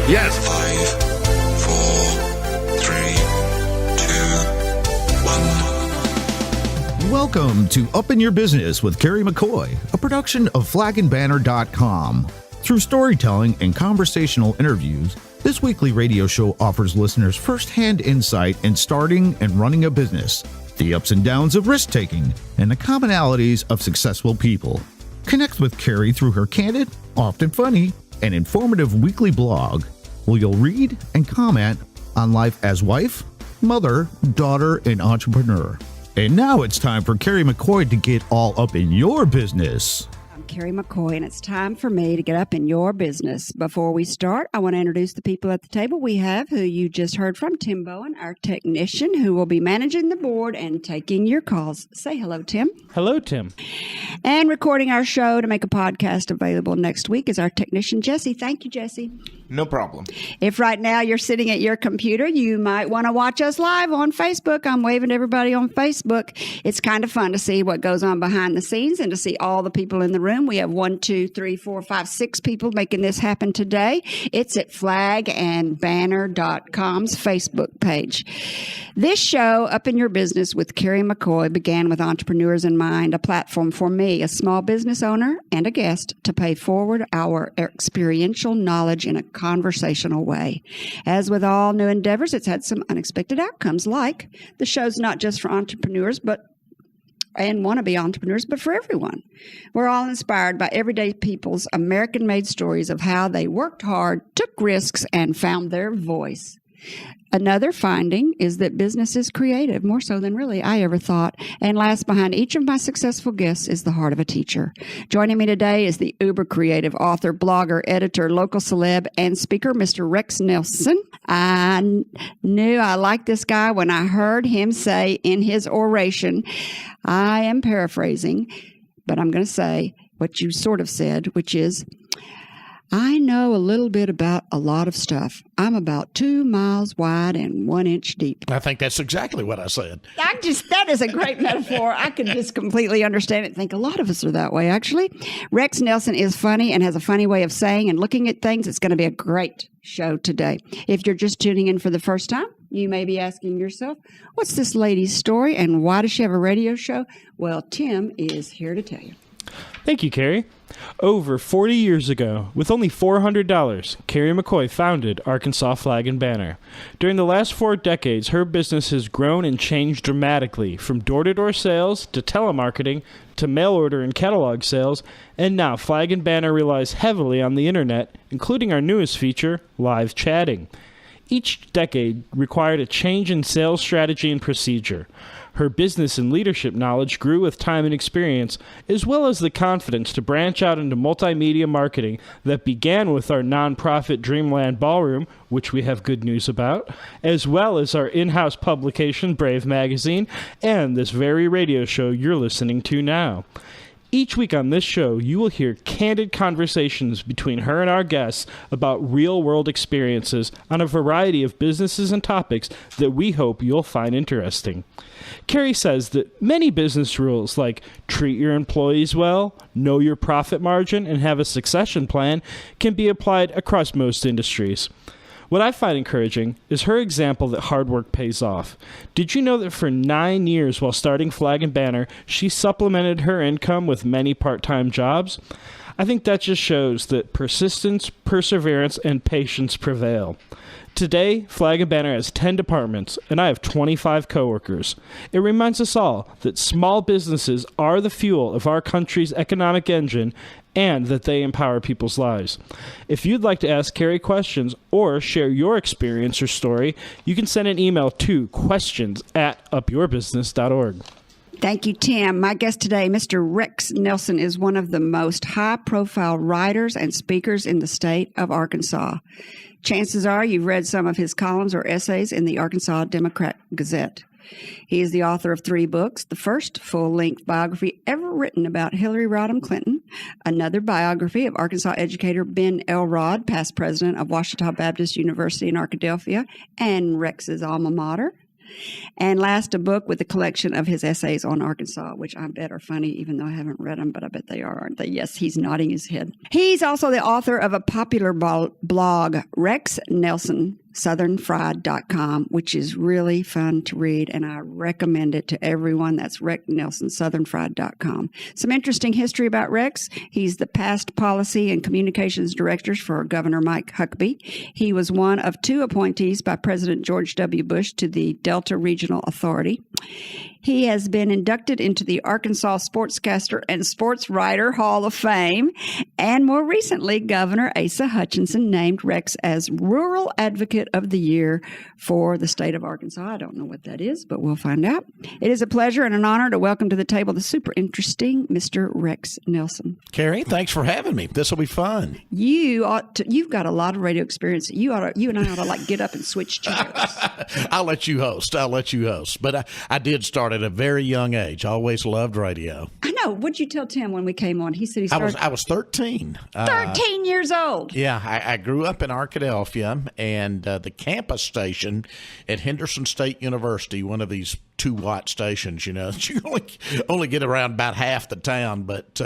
Yes. 5, 4, 3, 2, 1. Welcome to Up in Your Business with Kerry McCoy, a production of flagandbanner.com. Through storytelling and conversational interviews, this weekly radio show offers listeners first-hand insight in starting and running a business, the ups and downs of risk-taking, and the commonalities of successful people. Connect with Kerry through her candid, often funny, and informative weekly blog, where you'll read and comment on life as wife, mother, daughter, and entrepreneur. And now it's time for Kerry McCoy to get all up in your business. I'm Kerry McCoy, and it's time for me to get up in your business. Before we start, I want to introduce the people at the table. We have, who you just heard from, Tim Bowen, our technician, who will be managing the board and taking your calls. Say hello, Tim. Hello, Tim. And recording our show to make a podcast available next week is our technician, Jesse. Thank you, Jesse. No problem. If right now you're sitting at your computer, you might want to watch us live on Facebook. I'm waving to everybody on Facebook. It's kind of fun to see what goes on behind the scenes and to see all the people in the room. We have 1, 2, 3, 4, 5, 6 people making this happen today. It's at flagandbanner.com's Facebook page. This show, Up in Your Business with Kerry McCoy, began with entrepreneurs in mind, a platform for me, a small business owner and a guest, to pay forward our experiential knowledge in a conversational way. As with all new endeavors, it's had some unexpected outcomes, like the show's not just for entrepreneurs and wannabe entrepreneurs, but for everyone. We're all inspired by everyday people's American-made stories of how they worked hard, took risks, and found their voice. Another finding is that business is creative, more so than really I ever thought. And last, behind each of my successful guests is the heart of a teacher. Joining me today is the uber creative author, blogger, editor, local celeb, and speaker, Mr. Rex Nelson. I knew I liked this guy when I heard him say in his oration, I am paraphrasing, but I'm going to say what you sort of said, which is, I know a little bit about a lot of stuff. I'm about 2 miles wide and 1 inch deep. I think that's exactly what I said. That is a great metaphor. I could just completely understand it and think a lot of us are that way, actually. Rex Nelson is funny and has a funny way of saying and looking at things. It's going to be a great show today. If you're just tuning in for the first time, you may be asking yourself, what's this lady's story and why does she have a radio show? Well, Tim is here to tell you. Thank you, Kerry. Over 40 years ago, with only $400, Kerry McCoy founded Arkansas Flag and Banner. During the last 4 decades, her business has grown and changed dramatically, from door-to-door sales to telemarketing to mail order and catalog sales, and now Flag and Banner relies heavily on the internet, including our newest feature, live chatting. Each decade required a change in sales strategy and procedure. Her business and leadership knowledge grew with time and experience, as well as the confidence to branch out into multimedia marketing that began with our nonprofit Dreamland Ballroom, which we have good news about, as well as our in-house publication, Brave Magazine, and this very radio show you're listening to now. Each week on this show, you will hear candid conversations between her and our guests about real-world experiences on a variety of businesses and topics that we hope you'll find interesting. Kerry says that many business rules like treat your employees well, know your profit margin, and have a succession plan can be applied across most industries. What I find encouraging is her example that hard work pays off. Did you know that for 9 years while starting Flag and Banner, she supplemented her income with many part-time jobs? I think that just shows that persistence, perseverance, and patience prevail. Today, Flag and Banner has 10 departments, and I have 25 coworkers. It reminds us all that small businesses are the fuel of our country's economic engine and that they empower people's lives. If you'd like to ask Kerry questions or share your experience or story, you can send an email to questions@upyourbusiness.org. Thank you, Tim. My guest today, Mr. Rex Nelson, is one of the most high-profile writers and speakers in the state of Arkansas. Chances are you've read some of his columns or essays in the Arkansas Democrat-Gazette. He is the author of 3 books, the first full-length biography ever written about Hillary Rodham Clinton, another biography of Arkansas educator Ben Elrod, past president of Ouachita Baptist University in Arkadelphia, and Rex's alma mater, And last, a book with a collection of his essays on Arkansas, which I bet are funny, even though I haven't read them, but I bet they are, aren't they? Yes, he's nodding his head. He's also the author of a popular blog, Rex Nelson, southernfried.com, which is really fun to read, and I recommend it to everyone. That's Rex Nelson, southernfried.com. Some interesting history about Rex. He's the past policy and communications director for Governor Mike Huckabee. He was one of 2 appointees by President George W. Bush to the Delta Regional Authority. He has been inducted into the Arkansas Sportscaster and Sports Writer Hall of Fame. And more recently, Governor Asa Hutchinson named Rex as Rural Advocate of the Year for the state of Arkansas. I don't know what that is, but we'll find out. It is a pleasure and an honor to welcome to the table the super interesting Mr. Rex Nelson. Carrie, thanks for having me. This will be fun. You've got a lot of radio experience. You and I ought to like get up and switch chairs. I'll let you host. But I did start at a very young age. I always loved radio. I know. What'd you tell Tim when we came on? He said he started. I was 13. 13 years old. Yeah, I grew up in Arkadelphia, and the campus station at Henderson State University, one of these 2-watt stations, you only get around about half the town, but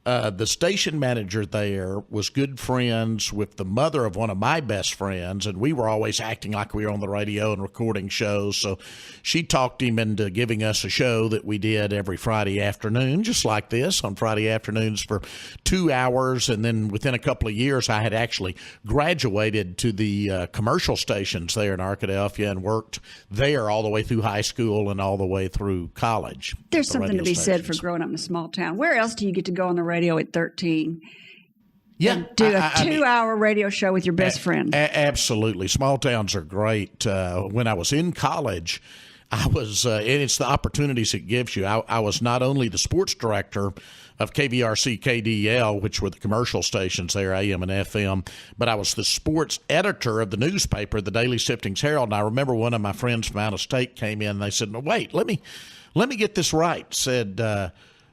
the station manager there was good friends with the mother of one of my best friends, and we were always acting like we were on the radio and recording shows. So she talked him into giving us a show that we did every Friday afternoon, just like this, on Friday afternoons for 2 hours. And then within a couple of years, I had actually graduated to the commercial stations there in Arkadelphia and worked there all the way through high school and all the way through college. There's something to be said for growing up in a small town. Where else do you get to go on the radio at 13? Yeah, and do a 2-hour radio show with your best friend. Absolutely. Small towns are great. When I was in college, I was, and it's the opportunities it gives you. I was not only the sports director of KVRC, KDL, which were the commercial stations there, AM and FM, but I was the sports editor of the newspaper, the Daily Siftings Herald. And I remember one of my friends from out of state came in and they said, "No, wait, let me get this right." Said,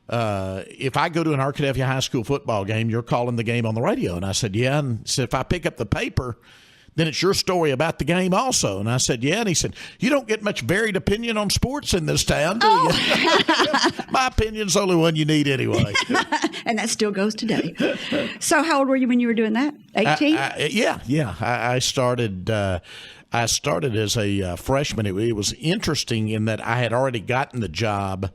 if I go to an Arkadelphia High School football game, you're calling the game on the radio. And I said, yeah. And said, if I pick up the paper, then it's your story about the game also. And I said, yeah. And he said, you don't get much varied opinion on sports in this town, do you? My opinion's the only one you need anyway. And that still goes today. So how old were you when you were doing that? 18? Yeah. I started as a freshman. It was interesting in that I had already gotten the job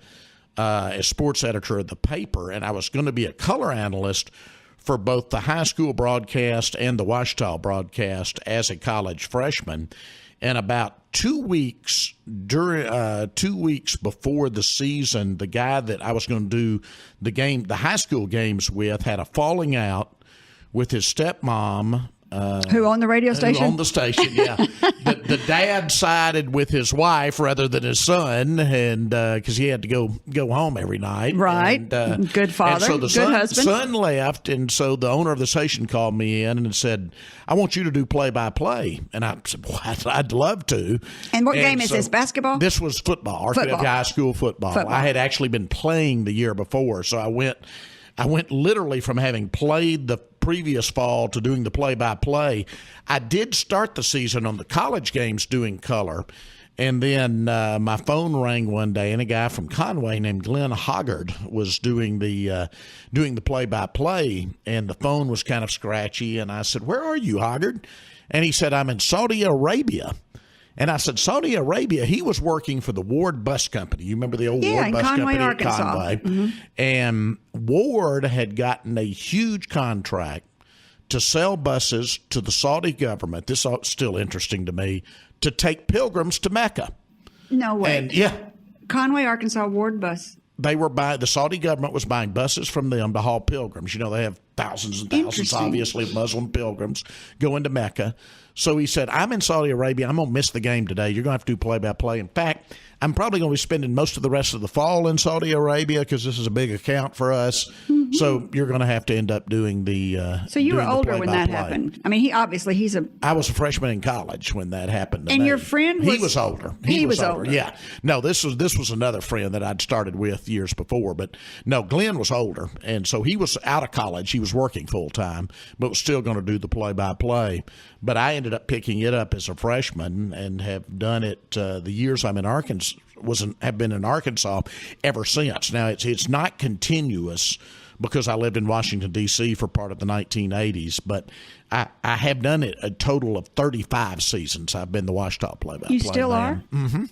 as sports editor of the paper, and I was going to be a color analyst for both the high school broadcast and the Ouachita broadcast as a college freshman. And about 2 weeks before the season, the guy that I was going to do the high school games with, had a falling out with his stepmom. Who owned the radio station? Who owned the station, yeah. The dad sided with his wife rather than his son, and because he had to go home every night. Right. And, good father, and so the good husband. Son left, and so the owner of the station called me in and said, I want you to do play-by-play. And I said, well, I'd love to. And what game is this, basketball? This was football, Arkadelphia High School football. I had actually been playing the year before, so I went literally from having played the previous fall to doing the play-by-play. I did start the season on the college games doing color, and then my phone rang one day, and a guy from Conway named Glenn Hoggard was doing the play-by-play, and the phone was kind of scratchy, and I said, "Where are you, Hoggard?" And he said, "I'm in Saudi Arabia." And I said, Saudi Arabia, he was working for the Ward Bus Company. You remember the old Ward Bus Conway, Company Arkansas. at Conway? Mm-hmm. And Ward had gotten a huge contract to sell buses to the Saudi government. This is still interesting to me, to take pilgrims to Mecca. No way. And yeah. Conway, Arkansas, Ward Bus. The Saudi government was buying buses from them to haul pilgrims. You know, they have thousands and thousands, obviously, of Muslim pilgrims going to Mecca. So he said, I'm in Saudi Arabia. I'm going to miss the game today. You're going to have to do play-by-play. In fact, I'm probably going to be spending most of the rest of the fall in Saudi Arabia because this is a big account for us. Mm-hmm. So you're going to have to end up doing the So you were older when that happened. I mean, I was a freshman in college when that happened to me. And your friend was... He was older. He was older. Yeah. No, this was another friend that I'd started with years before. But no, Glenn was older. And so he was out of college. He was working full time, but was still going to do the play-by-play. But I ended up picking it up as a freshman and have done it the years I'm in Arkansas. Have been in Arkansas ever since. Now it's not continuous because I lived in Washington D.C. for part of the 1980s, but I have done it a total of 35 seasons. I've been the Washita play-by-play. You still are? Mm-hmm.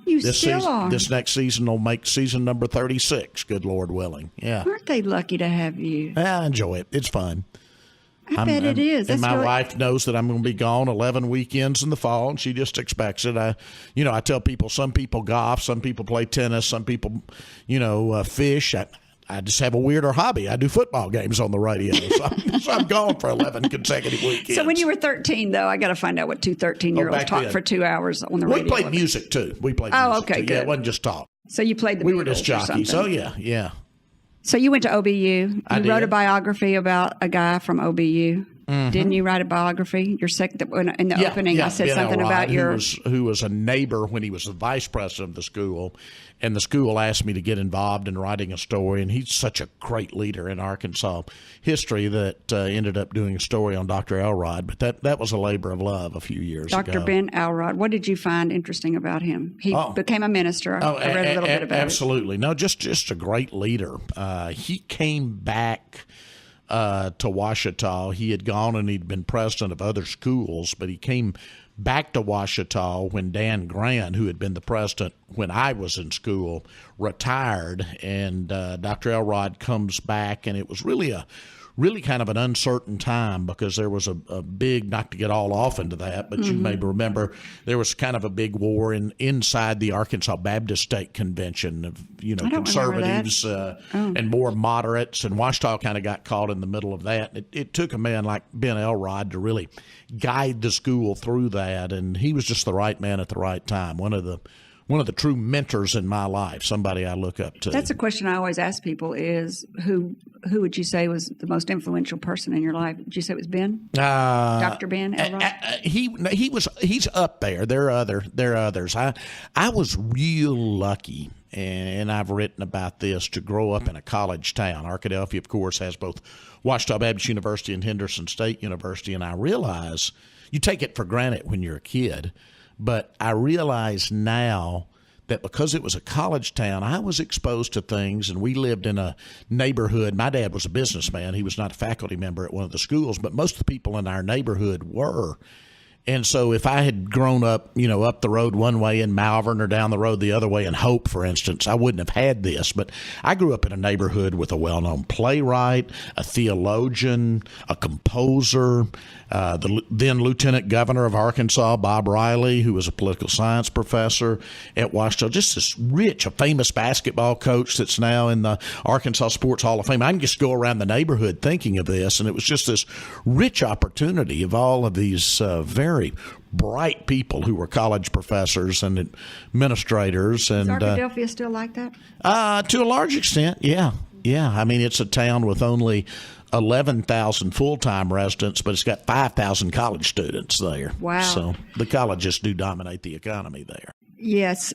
You still are. This next season will make season number 36. Good Lord willing. Yeah. Aren't they lucky to have you? I enjoy it. It's fun. I bet it is. And my wife knows that I'm going to be gone 11 weekends in the fall, and she just expects it. I tell people, some people golf, some people play tennis, some people, fish. I just have a weirder hobby. I do football games on the radio, so I'm gone for 11 consecutive weekends. So when you were 13, though, I got to find out what two 13-year-olds talk for 2 hours on the radio. We played music, too. Oh, okay, good. Yeah, it wasn't just talk. So you played the We Beatles were just jockeys. Oh, yeah. So you went to OBU. You did. wrote a biography about a guy from OBU. Mm-hmm. Didn't you write a biography? Your in the opening, I said Ben something Elrod, about your who was a neighbor when he was the vice president of the school, and the school asked me to get involved in writing a story. And he's such a great leader in Arkansas history that ended up doing a story on Dr. Elrod. But that was a labor of love a few years ago. Dr. Ben Elrod. What did you find interesting about him? He became a minister. I read a little bit about absolutely. No, just a great leader. He came back to Washita. He had gone and he'd been president of other schools, but he came back to Washita when Dan Grant, who had been the president when I was in school, retired, and Dr. Elrod comes back, and it was really kind of an uncertain time because there was a big, not to get all off into that, but you may remember there was kind of a big war inside the Arkansas Baptist State Convention of, conservatives and more moderates, and Washita kind of got caught in the middle of that. It took a man like Ben Elrod to really guide the school through that, and he was just the right man at the right time. One of the true mentors in my life, somebody I look up to. That's a question I always ask people is who would you say was the most influential person in your life? Did you say it was Ben? Dr. Ben Elrod? He's up there. There are others. I was real lucky, and I've written about this, to grow up in a college town. Arkadelphia, of course, has both Washita Baptist University and Henderson State University, and I realize you take it for granted when you're a kid, but I realize now that because it was a college town, I was exposed to things, and we lived in a neighborhood. My dad was a businessman. He was not a faculty member at one of the schools, but most of the people in our neighborhood were. And so if I had grown up, up the road one way in Malvern or down the road the other way in Hope, for instance, I wouldn't have had this. But I grew up in a neighborhood with a well-known playwright, a theologian, a composer, the then Lieutenant Governor of Arkansas, Bob Riley, who was a political science professor at Washita, just this a famous basketball coach that's now in the Arkansas Sports Hall of Fame. I can just go around the neighborhood thinking of this, and it was just this rich opportunity of all of these very bright people who were college professors and administrators. And is Arkadelphia still like that? To a large extent, yeah. I mean, it's a town with only 11,000 full-time residents, but it's got 5,000 college students there. Wow. So the colleges do dominate the economy there. Yes.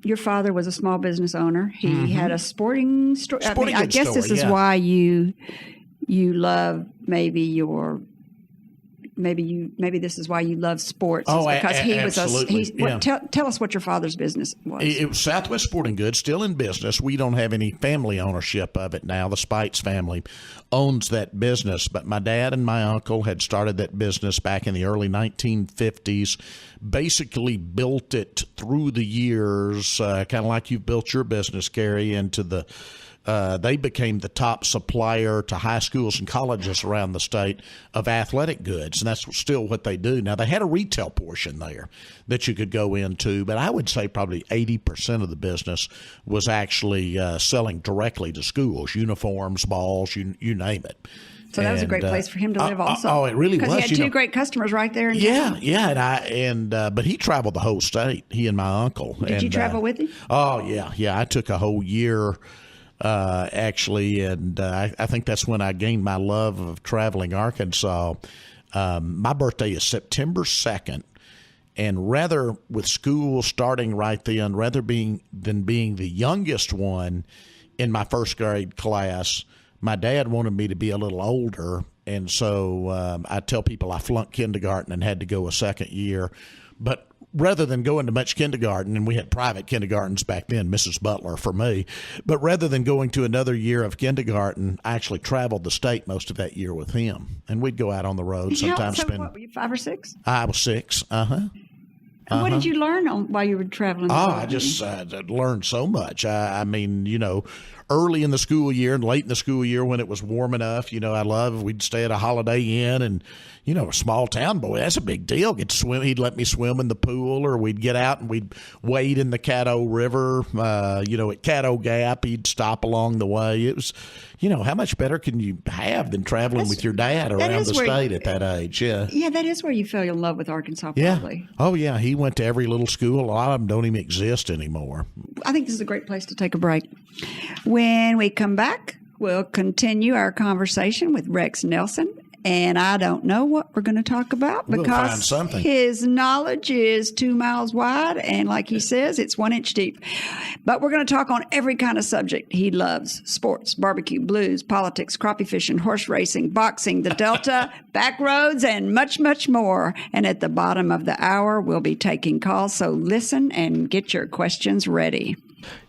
Your father was a small business owner. He had a sporting store. I guess this is why you love Maybe this is why you love sports. Because he was absolutely. Tell us what your father's business was. It was Southwest Sporting Goods, still in business. We don't have any family ownership of it now. The Spites family owns that business, but my dad and my uncle had started that business back in the early 1950s, basically built it through the years, kind of like you've built your business, Kerry, into the they became the top supplier to high schools and colleges around the state of athletic goods, and that's still what they do. Now, they had a retail portion there that you could go into, but I would say probably 80% of the business was actually selling directly to schools, uniforms, balls, you name it. So that was a great place for him to live also. Oh, it really was. Because he had two great customers right there in town. But he traveled the whole state, he and my uncle. Did you travel with him? Oh, yeah. I took a whole year actually, and I think that's when I gained my love of traveling Arkansas. My birthday is September 2nd, and rather with school starting right then, rather than being the youngest one in my first grade class, my dad wanted me to be a little older, and so I tell people I flunked kindergarten and had to go a second year. But rather than going to much kindergarten, and we had private kindergartens back then, Mrs. Butler for me, but rather than going to another year of kindergarten, I actually traveled the state most of that year with him. And we'd go out on the road, sometimes spend. What, were you 5 or 6? I was 6, And what did you learn while you were traveling? I just learned so much. I mean, early in the school year and late in the school year when it was warm enough, we'd stay at a Holiday Inn, and, a small town boy, that's a big deal. Get to swim. He'd let me swim in the pool, or we'd get out and we'd wade in the Caddo River. At Caddo Gap, he'd stop along the way. It was, how much better can you have than traveling with your dad around the state at that age? Yeah. Yeah, that is where you fell in love with Arkansas, probably. Yeah. Oh, yeah. He went to every little school. A lot of them don't even exist anymore. I think this is a great place to take a break. When we come back, we'll continue our conversation with Rex Nelson. And I don't know what we're going to talk about because his knowledge is 2 miles wide. And like he says, it's 1 inch deep. But we're going to talk on every kind of subject he loves: sports, barbecue, blues, politics, crappie fishing, horse racing, boxing, the Delta, back roads, and much, much more. And at the bottom of the hour, we'll be taking calls. So listen and get your questions ready.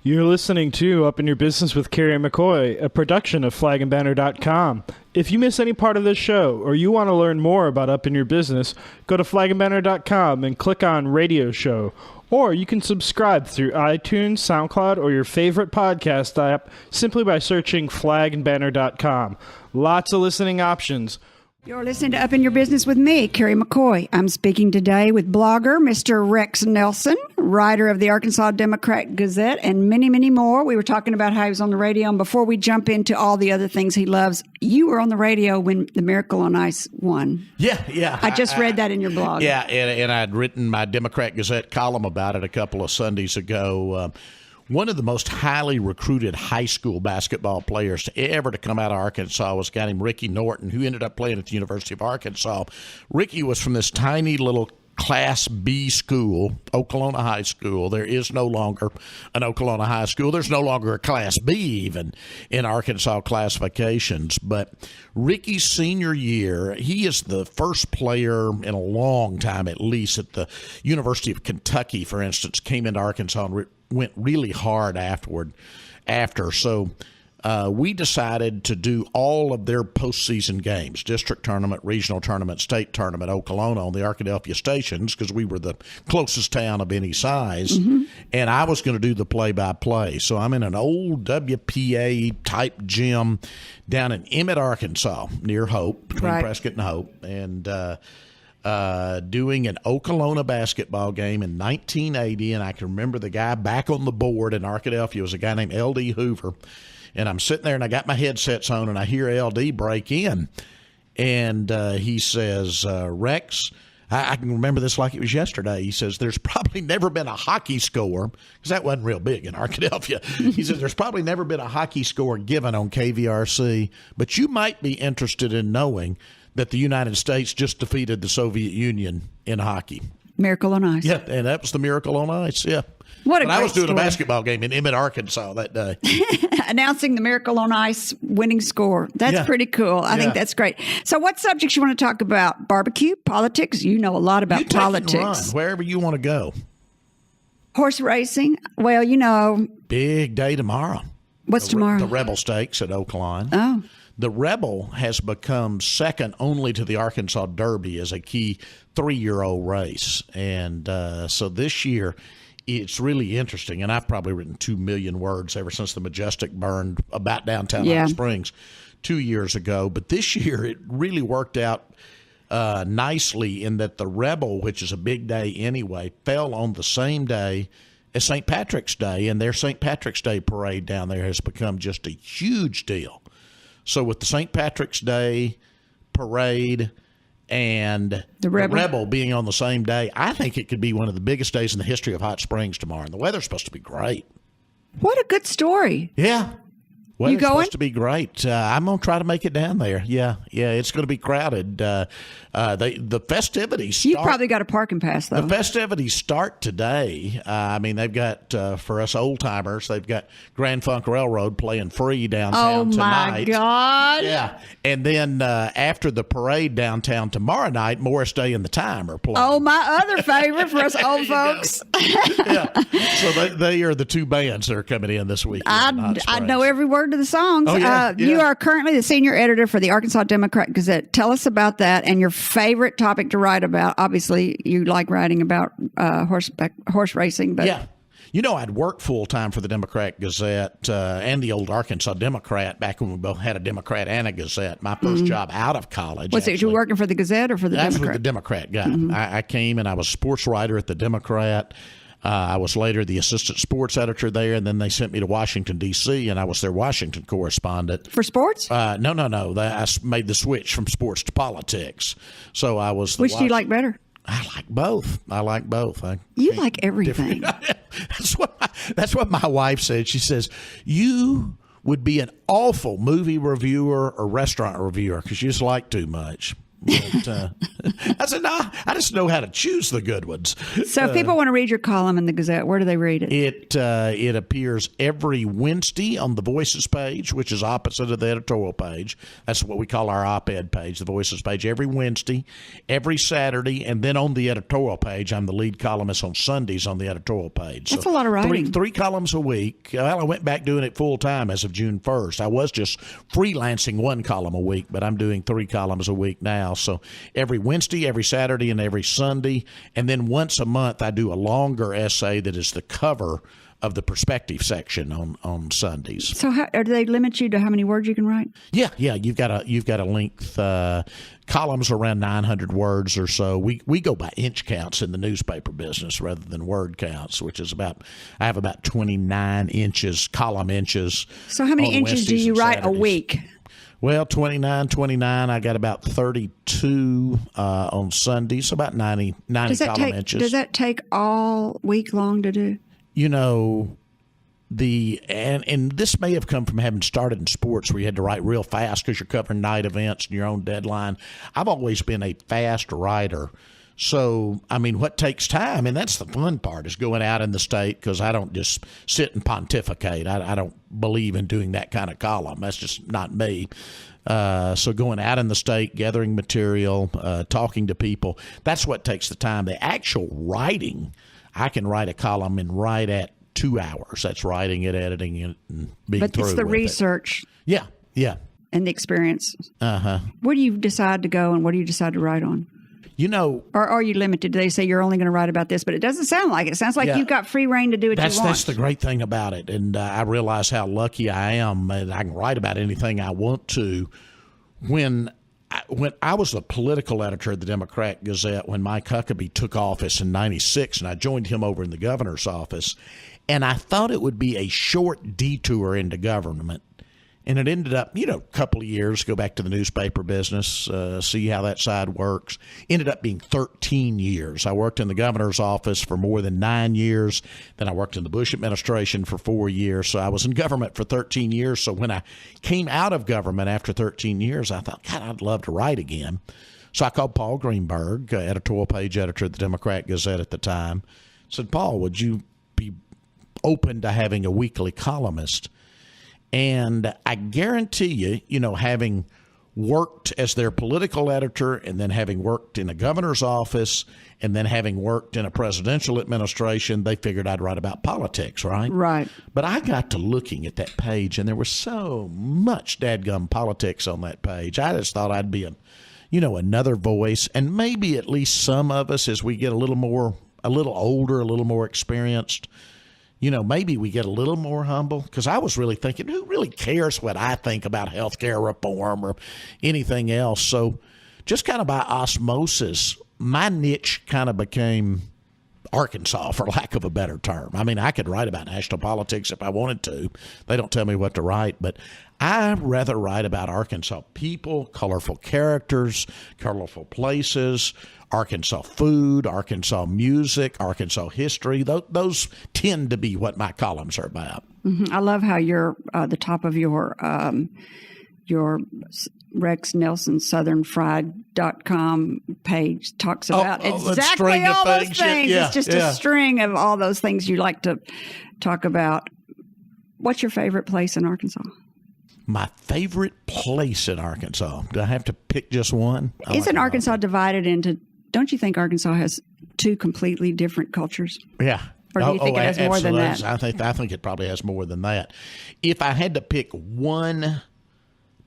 You're listening to Up in Your Business with Kerry and McCoy, a production of flagandbanner.com. If you miss any part of this show or you want to learn more about Up in Your Business, go to flagandbanner.com and click on Radio Show. Or you can subscribe through iTunes, SoundCloud, or your favorite podcast app simply by searching flagandbanner.com. Lots of listening options. You're listening to Up in Your Business with me, Kerry McCoy. I'm speaking today with blogger Mr. Rex Nelson, writer of the Arkansas Democrat-Gazette, and many, many more. We were talking about how he was on the radio, and before we jump into all the other things he loves, you were on the radio when the Miracle on Ice won. Yeah. I just read that in your blog. Yeah, and I'd written my Democrat-Gazette column about it a couple of Sundays ago. One of the most highly recruited high school basketball players ever to come out of Arkansas was a guy named Ricky Norton, who ended up playing at the University of Arkansas. Ricky was from this tiny little Class B school, Oklahoma High School. There is no longer an Oklahoma High School. There's no longer a Class B even in Arkansas classifications. But Ricky's senior year, he is the first player in a long time, at least, at the University of Kentucky, for instance, came into Arkansas and went really hard after. So we decided to do all of their postseason games, district tournament, regional tournament, state tournament, Oklahoma, on the Arkadelphia stations, because we were the closest town of any size. Mm-hmm. And I was going to do the play-by-play. So I'm in an old WPA-type gym down in Emmett, Arkansas, near Hope, between Prescott and Hope, and doing an Oklahoma basketball game in 1980, and I can remember the guy back on the board in Arkadelphia was a guy named L.D. Hoover, and I'm sitting there and I got my headsets on and I hear L.D. break in, and he says, Rex, I can remember this like it was yesterday. He says, there's probably never been a hockey score, because that wasn't real big in Arkadelphia. He says, there's probably never been a hockey score given on KVRC, but you might be interested in knowing that the United States just defeated the Soviet Union in hockey. Miracle on Ice. Yeah, and that was the Miracle on Ice, yeah. What a great I was doing story. A basketball game in Emmett, Arkansas that day. Announcing the Miracle on Ice winning score. That's pretty cool. I think that's great. So what subjects you want to talk about? Barbecue, politics? You know a lot about politics. You take and run, wherever you want to go. Horse racing? Well, Big day tomorrow. What's tomorrow? The Rebel Stakes at Oakland. Oh. The Rebel has become second only to the Arkansas Derby as a key 3-year-old race. And so this year, it's really interesting. And I've probably written 2 million words ever since the Majestic burned about downtown Hot Springs 2 years ago. But this year, it really worked out nicely in that the Rebel, which is a big day anyway, fell on the same day as St. Patrick's Day. And their St. Patrick's Day parade down there has become just a huge deal. So with the St. Patrick's Day parade and the Rebel being on the same day, I think it could be one of the biggest days in the history of Hot Springs tomorrow. And the weather's supposed to be great. What a good story. Yeah. You it's going? supposed to be great. I'm going to try to make it down there. Yeah, it's going to be crowded. The festivities You've start. probably got a parking pass, though. The festivities start today. They've got, for us old-timers, they've got Grand Funk Railroad playing free downtown tonight. Oh, my God. Yeah. And then after the parade downtown tomorrow night, Morris Day and the Time are playing. Oh, my other favorite for us old folks. Yeah. So they are the two bands that are coming in this week. I know every word to the songs. Oh, yeah, You are currently the senior editor for the Arkansas Democrat-Gazette. Tell us about that and your favorite topic to write about. Obviously, you like writing about horse racing. But yeah. I'd worked full-time for the Democrat-Gazette and the old Arkansas Democrat back when we both had a Democrat and a Gazette. My first job out of college. What's it? You were working for the Gazette or for the That's Democrat? for the Democrat guy. I came and I was a sports writer at the Democrat. I was later the assistant sports editor there, and then they sent me to Washington, D.C., and I was their Washington correspondent. For sports? No. I made the switch from sports to politics. So I was Which do you like better? I like both. You like everything. That's what my wife said. She says, you would be an awful movie reviewer or restaurant reviewer because you just like too much. But, I said, no, I just know how to choose the good ones. So if people want to read your column in the Gazette, where do they read it? It appears every Wednesday on the Voices page, which is opposite of the editorial page. That's what we call our op-ed page, the Voices page, every Wednesday, every Saturday, and then on the editorial page, I'm the lead columnist on Sundays on the editorial page. That's a lot of writing. Three columns a week. Well, I went back doing it full time as of June 1st. I was just freelancing one column a week, but I'm doing 3 columns a week now. So every Wednesday, every Saturday, and every Sunday. And then once a month, I do a longer essay that is the cover of the perspective section on Sundays. So do they limit you to how many words you can write? Yeah. You've got a length columns around 900 words or so. We go by inch counts in the newspaper business rather than word counts, which is I have about 29 inches, column inches. So how many inches do you write a week? Well, 29. I got about 32 on Sundays, about 90 column inches. Does that take all week long to do? And this may have come from having started in sports where you had to write real fast because you're covering night events and your own deadline. I've always been a fast writer. So, what takes time, and that's the fun part, is going out in the state because I don't just sit and pontificate. I don't believe in doing that kind of column. That's just not me. So going out in the state, gathering material, talking to people, that's what takes the time. The actual writing, I can write a column in right at 2 hours. That's writing it, editing it, and being through with it. But it's the research. Yeah. And the experience. Where do you decide to go and what do you decide to write on? Or are you limited? Do they say you're only going to write about this? But it doesn't sound like it. It sounds like you've got free reign to do what you want. That's the great thing about it. And I realize how lucky I am. And I can write about anything I want to. When I was the political editor of the Democrat-Gazette, when Mike Huckabee took office in 96, and I joined him over in the governor's office, and I thought it would be a short detour into government. And it ended up, a couple of years, go back to the newspaper business, see how that side works. Ended up being 13 years. I worked in the governor's office for more than 9 years. Then I worked in the Bush administration for 4 years. So I was in government for 13 years. So when I came out of government after 13 years, I thought, God, I'd love to write again. So I called Paul Greenberg, editorial page editor of the Democrat-Gazette at the time. Said, Paul, would you be open to having a weekly columnist? And I guarantee you, having worked as their political editor and then having worked in a governor's office and then having worked in a presidential administration, they figured I'd write about politics, right? Right. But I got to looking at that page, and there was so much dadgum politics on that page. I just thought I'd be another voice, and maybe at least some of us, as we get a little older, a little more experienced, maybe we get a little more humble, because I was really thinking, who really cares what I think about health care reform or anything else? So just kind of by osmosis, my niche kind of became Arkansas, for lack of a better term. I mean, I could write about national politics if I wanted to. They don't tell me what to write, but I rather write about Arkansas people, colorful characters, colorful places, Arkansas food, Arkansas music, Arkansas history. Those tend to be what my columns are about. Mm-hmm. I love how the top of your Rex Nelson SouthernFried.com page talks about exactly all those things. Yeah, it's just a string of all those things you like to talk about. What's your favorite place in Arkansas? My favorite place in Arkansas. Do I have to pick just one? Isn't Arkansas divided into, don't you think Arkansas has two completely different cultures? Yeah. Or do you think it has more than that? I think it probably has more than that. If I had to pick one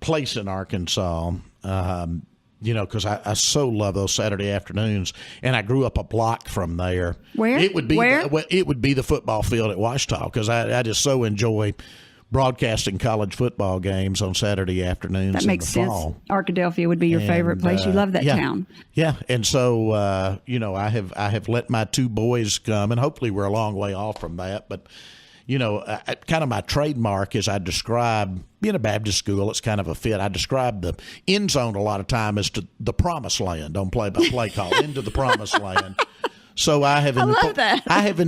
place in Arkansas, because I so love those Saturday afternoons, and I grew up a block from there. Where? It would be Where? It would be the football field at Ouachita, because I just so enjoy broadcasting college football games on Saturday afternoons. That makes sense. Fall. Arkadelphia would be your favorite place. You love that town. Yeah, and so I have let my two boys come, and hopefully we're a long way off from that. But kind of my trademark is I describe, being a Baptist school, it's kind of a fit. I describe the end zone a lot of time as to the promised land on play-by-play call, into the promised land. So I love that. I have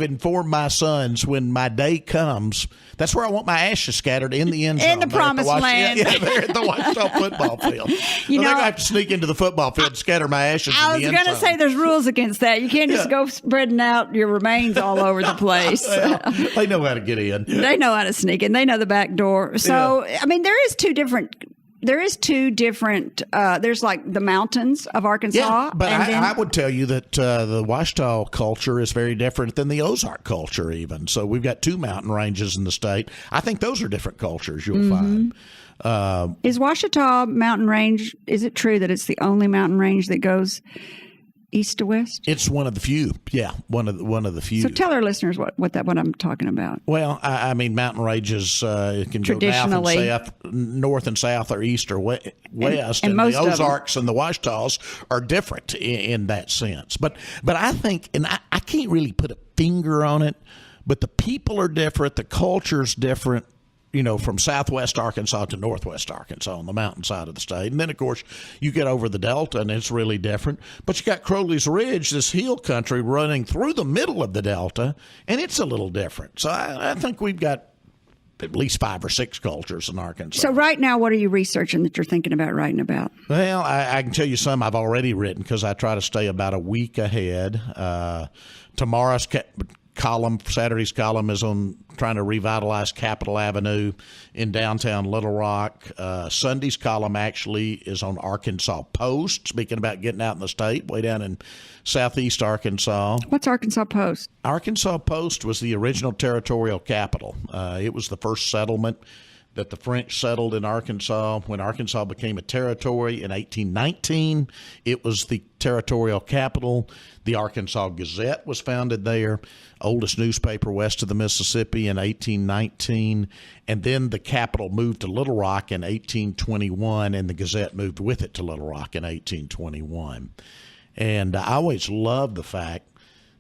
informed my sons when my day comes, that's where I want my ashes scattered, in the end zone. In the promised land. Yeah, they're at the Ouachita football field. They're going to have to sneak into the football field and scatter my ashes in the end zone. I was going to say there's rules against that. You can't just go spreading out your remains all over the place. Well, they know how to get in. They know how to sneak in. They know the back door. So, I mean, there's two different, there's like the mountains of Arkansas. Yeah, but I would tell you that the Ouachita culture is very different than the Ozark culture even. So we've got two mountain ranges in the state. I think those are different cultures you'll find. Is Ouachita mountain range, is it true that it's the only mountain range that goes east to west? It's one of the few. Yeah, one of the few. So tell our listeners what I'm talking about. Well, I mean, mountain ranges it can go north and south, or east or west, and most the Ozarks and the Ouachitas are different in that sense. But I think, and I can't really put a finger on it, but the people are different, the culture's different. From southwest Arkansas to northwest Arkansas on the mountainside of the state. And then, of course, you get over the Delta, and it's really different. But you got Crowley's Ridge, this hill country running through the middle of the Delta, and it's a little different. So I think we've got at least 5 or 6 cultures in Arkansas. So right now, what are you researching that you're thinking about writing about? Well, I can tell you some I've already written, because I try to stay about a week ahead. Tomorrow's Saturday's column is on trying to revitalize Capitol Avenue in downtown Little Rock. Sunday's column actually is on Arkansas Post, speaking about getting out in the state, way down in southeast Arkansas. What's Arkansas Post? Arkansas Post was the original territorial capital. It was the first settlement that the French settled in Arkansas. When Arkansas became a territory in 1819, it was the territorial capital. The Arkansas Gazette was founded there, oldest newspaper west of the Mississippi, in 1819. And then the capital moved to Little Rock in 1821, and the Gazette moved with it to Little Rock in 1821. And I always loved the fact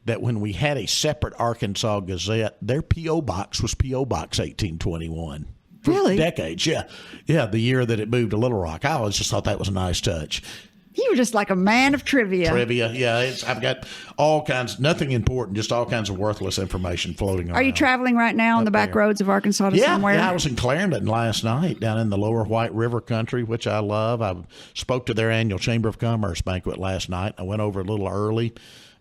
that when we had a separate Arkansas Gazette, their P.O. Box was P.O. Box 1821. Really? Decades, yeah. Yeah, the year that it moved to Little Rock. I always just thought that was a nice touch. You were just like a man of trivia. Yeah. I've got all kinds, nothing important, just all kinds of worthless information floating around. Are you traveling right now on the back roads of Arkansas to somewhere? Yeah, I was in Clarendon last night, down in the lower White River country, which I love. I spoke to their annual Chamber of Commerce banquet last night. I went over a little early.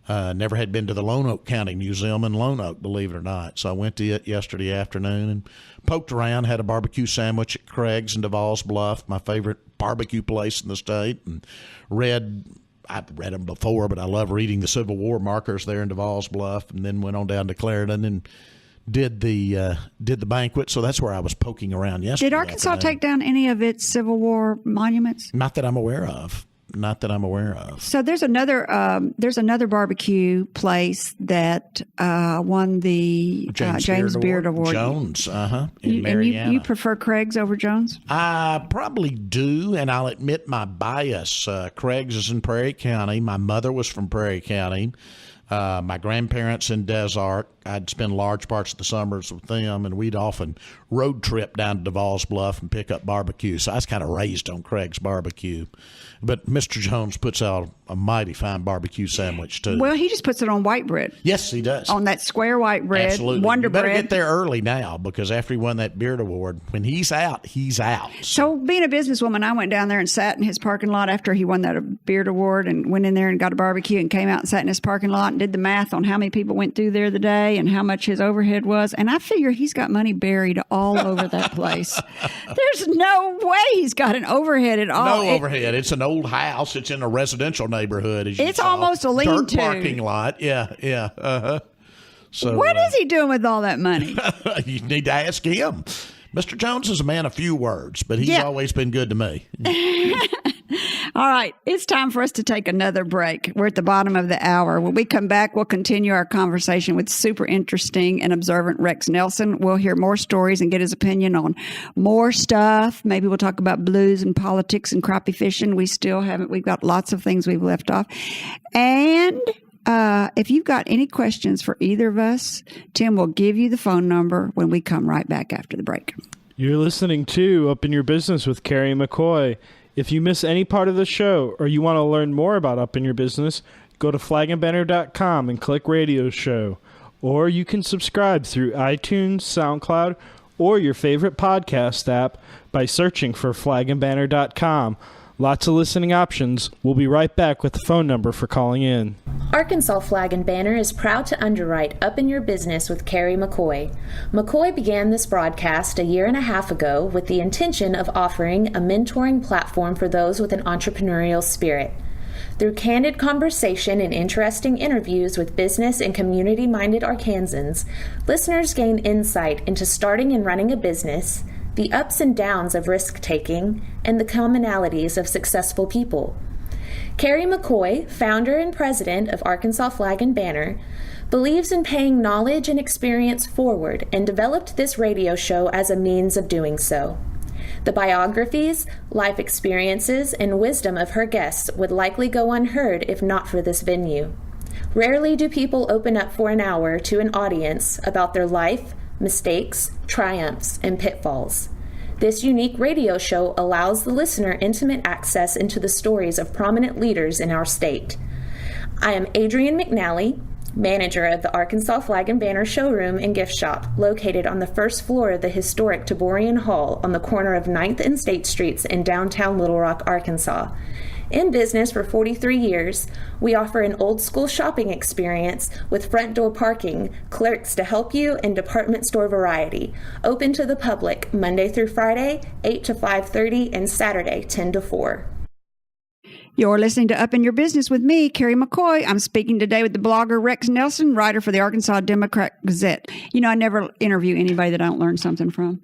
Never had been to the Lonoke County Museum in Lonoke, believe it or not. So I went to it yesterday afternoon and poked around, had a barbecue sandwich at Craig's in Devall's Bluff, my favorite barbecue place in the state, and I've read them before, but I love reading the Civil War markers there in Devall's Bluff, and then went on down to Clarendon and did the banquet. So that's where I was poking around yesterday. Did Arkansas take down any of its Civil War monuments? Not that I'm aware of. So there's another barbecue place that won the James Beard Award. Jones, in Marianna. You prefer Craig's over Jones? I probably do, and I'll admit my bias. Craig's is in Prairie County. My mother was from Prairie County. My grandparents in Des Arc, I'd spend large parts of the summers with them, and we'd often road trip down to DeVal's Bluff and pick up barbecue. So I was kind of raised on Craig's barbecue. But Mr. Jones puts out a mighty fine barbecue sandwich, too. Well, he just puts it on white bread. Yes, he does. On that square white bread, Absolutely. Wonder you better Bread. get there early now, because after he won that Beard Award, when he's out, he's out. So being a businesswoman, I went down there and sat in his parking lot after he won that Beard Award and went in there and got a barbecue and came out and sat in his parking lot and did the math on how many people went through there the day and how much his overhead was. And I figure he's got money buried all over that place. There's no way he's got an overhead at all. No overhead. It's an old house. It's in a residential neighborhood. As you It's saw. almost a lean-to. Dirt parking lot. Yeah, yeah. Uh-huh. So What is he doing with all that money? you need to ask him. Mr. Jones is a man of few words, but he's always been good to me. All right, it's time for us to take another break. We're at the bottom of the hour. When we come back, we'll continue our conversation with super interesting and observant Rex Nelson. We'll hear more stories and get his opinion on more stuff. Maybe we'll talk about blues and politics and crappie fishing. We've got lots of things we've left off. And if you've got any questions for either of us, Tim will give you the phone number when we come right back after the break. You're listening to Up in Your Business with Kerry McCoy. If you miss any part of the show or you want to learn more about Up in Your Business, go to flagandbanner.com and click Radio Show. Or you can subscribe through iTunes, SoundCloud, or your favorite podcast app by searching for flagandbanner.com. Lots of listening options. We'll be right back with the phone number for calling in. Arkansas Flag and Banner is proud to underwrite Up in Your Business with Kerry McCoy. McCoy began this broadcast a year and a half ago with the intention of offering a mentoring platform for those with an entrepreneurial spirit. Through candid conversation and interesting interviews with business and community-minded Arkansans, listeners gain insight into starting and running a business, the ups and downs of risk-taking, and the commonalities of successful people. Kerry McCoy, founder and president of Arkansas Flag and Banner, believes in paying knowledge and experience forward and developed this radio show as a means of doing so. The biographies, life experiences, and wisdom of her guests would likely go unheard if not for this venue. Rarely do people open up for an hour to an audience about their life, mistakes, triumphs, and pitfalls. This unique radio show allows the listener intimate access into the stories of prominent leaders in our state. I am Adrienne McNally, manager of the Arkansas Flag and Banner showroom and gift shop, located on the first floor of the historic Taborian Hall on the corner of 9th and State Streets in downtown Little Rock, Arkansas. In business for 43 years, we offer an old-school shopping experience with front door parking, clerks to help you, and department store variety. Open to the public Monday through Friday, 8 to 5:30, and Saturday, 10 to 4. You're listening to Up in Your Business with me, Kerry McCoy. I'm speaking today with the blogger Rex Nelson, writer for the Arkansas Democrat-Gazette. You know, I never interview anybody that I don't learn something from.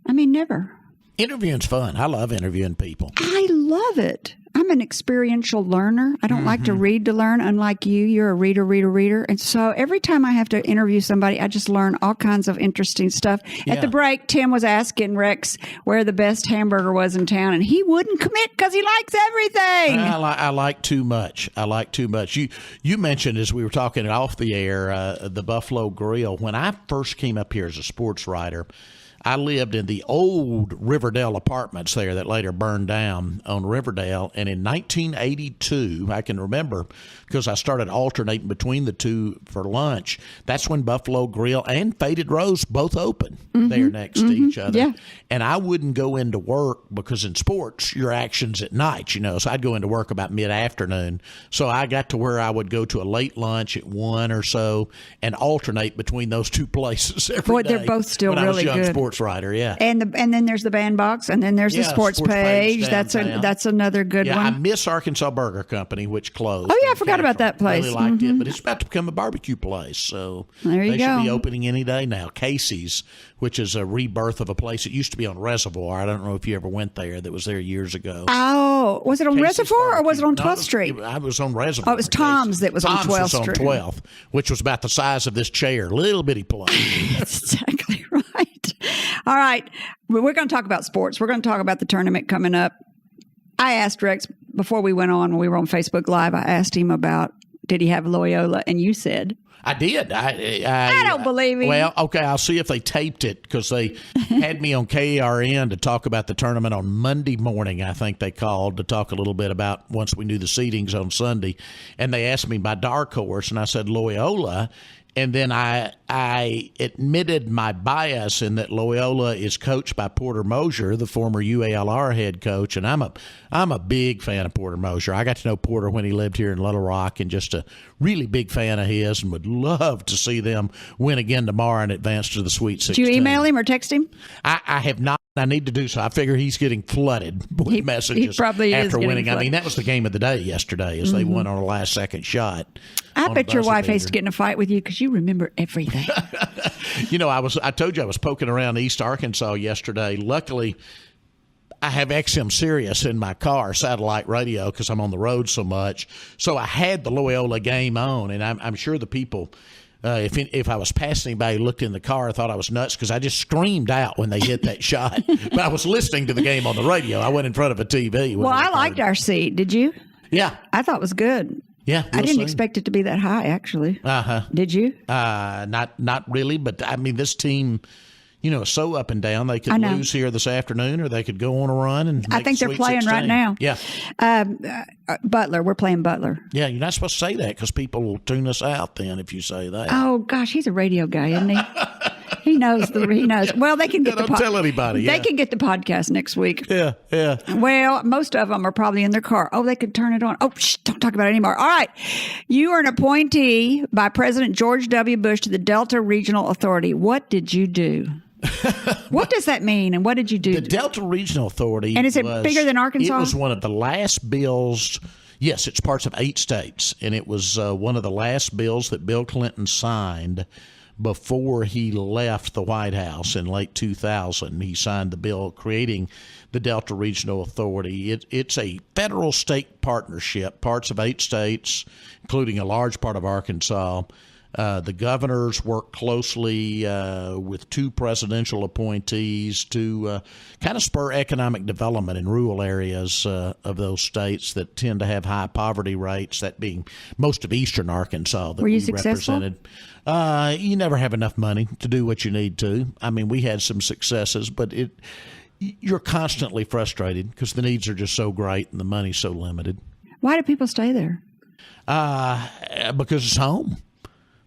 I mean, never. Interviewing's fun. I love interviewing people. I love it. I'm an experiential learner. I don't like to read to learn. Unlike you, you're a reader. And so every time I have to interview somebody, I just learn all kinds of interesting stuff. Yeah. At the break, Tim was asking Rex where the best hamburger was in town, and he wouldn't commit because he likes everything. I like too much. You mentioned, as we were talking off the air, the Buffalo Grill. When I first came up here as a sports writer, I lived in the old Riverdale apartments there that later burned down on Riverdale. And in 1982, I can remember because I started alternating between the two for lunch. That's when Buffalo Grill and Faded Rose both opened there next to each other. Yeah. And I wouldn't go into work because in sports, your action's at night, you know. So I'd go into work about mid-afternoon. So I got to where I would go to a late lunch at 1 or so and alternate between those two places every day. They're both still when really I was a young good. Sports writer, yeah. And then there's the bandbox, and then there's the sports page. That's another good I one. miss Arkansas Burger Company, which closed. Oh, yeah, I forgot about that place. Really liked it, but it's about to become a barbecue place. So there you they go. should be opening any day now. Casey's, which is a rebirth of a place that used to be on Reservoir. I don't know if you ever went there. That was there years ago. Oh, was it on Casey's Reservoir or was it on Barbecue. 12th Street? I was on Reservoir. Oh, it was Tom's that was on Tom's 12th was on Street. 12th, which was about the size of this chair. Little bitty place. That's exactly right. All right. We're going to talk about sports. We're going to talk about the tournament coming up. I asked Rex before we went on, when we were on Facebook Live, I asked him about did he have Loyola? And you said, I did. I don't believe him. Well, okay, I'll see if they taped it because they had me on KRN to talk about the tournament on Monday morning. I think they called to talk a little bit about once we knew the seedings on Sunday. And they asked me by dark horse, and I said Loyola. And then I admitted my bias in that Loyola is coached by Porter Mosier, the former UALR head coach, and I'm a big fan of Porter Mosier. I got to know Porter when he lived here in Little Rock, and just a really big fan of his, and would love to see them win again tomorrow and advance to the Sweet 16. Did you email him or text him? I have not. I need to do so. I figure he's getting flooded with messages he probably after is winning. flooded. I mean, that was the game of the day yesterday as they won on a last-second shot. I bet your wife hates beater. getting a fight with you because you remember everything. You know, I told you I was poking around East Arkansas yesterday. Luckily, I have XM Sirius in my car, satellite radio, because I'm on the road so much. So I had the Loyola game on, and I'm sure the people, if I was passing anybody who looked in the car, thought I was nuts because I just screamed out when they hit that shot. But I was listening to the game on the radio. I went in front of a TV. Well, I liked our seat. Did you? Yeah. I thought it was good. Yeah, I didn't expect it to be that high, actually. Did you? Not really, but I mean, this team, you know, is so up and down. They could lose here this afternoon, or they could go on a run and make I think they're Sweet playing 16. right now. Yeah. Butler. We're playing Butler. Yeah, you're not supposed to say that because people will tune us out then if you say that. Oh gosh, he's a radio guy, isn't he? He knows. Well, they can get Don't tell anybody. They can get the podcast next week. Yeah. Well, most of them are probably in their car. Oh, they could turn it on. Oh, don't talk about it anymore. All right. You are an appointee by President George W. Bush to the Delta Regional Authority. What did you do? What does that mean, and what did you do? The Delta Regional Authority. And is it bigger than Arkansas? It was one of the last bills. Yes, it's parts of 8 states, and it was one of the last bills that Bill Clinton signed before he left the White House in late 2000. He signed the bill creating the Delta Regional Authority. It's a federal-state partnership, parts of 8 states, including a large part of Arkansas. The governors work closely with 2 presidential appointees to kind of spur economic development in rural areas of those states that tend to have high poverty rates, that being most of eastern Arkansas that Were you we successful? represented. You never have enough money to do what you need to. I mean, we had some successes, but you're constantly frustrated because the needs are just so great and the money's so limited. Why do people stay there? Because it's home.